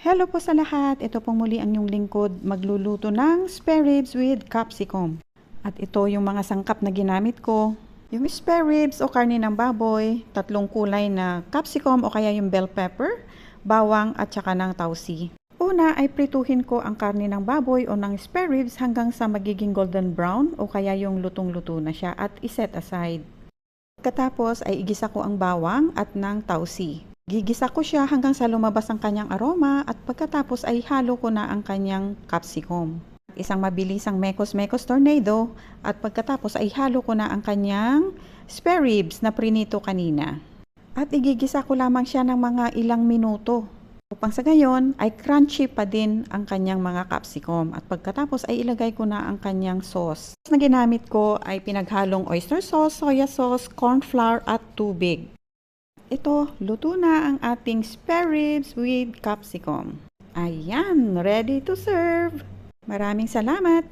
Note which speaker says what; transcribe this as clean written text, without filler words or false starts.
Speaker 1: Hello po sa lahat. Ito pong muli ang inyong lingkod magluluto ng spare ribs with capsicum. At ito yung mga sangkap na ginamit ko. Yung spare ribs o karne ng baboy, tatlong kulay na capsicum o kaya yung bell pepper, bawang at saka ng tausi. Una ay prituhin ko ang karne ng baboy o ng spare ribs hanggang sa magiging golden brown o kaya yung lutong-luto na siya at iset aside. Pagkatapos ay igisa ko ang bawang at ng tausi. Gigisa ko siya hanggang sa lumabas ang kanyang aroma at pagkatapos ay halo ko na ang kanyang capsicum. Isang mabilisang mekos-mekos tornado at pagkatapos ay halo ko na ang kanyang spare ribs na prinito kanina. At igigisa ko lamang siya ng mga ilang minuto upang sa gayon ay crunchy pa din ang kanyang mga capsicum at pagkatapos ay ilagay ko na ang kanyang sauce. Na ginamit ko ay pinaghalong oyster sauce, soya sauce, corn flour at tubig. Ito, luto na ang ating spare ribs with capsicum. Ayan, ready to serve! Maraming salamat!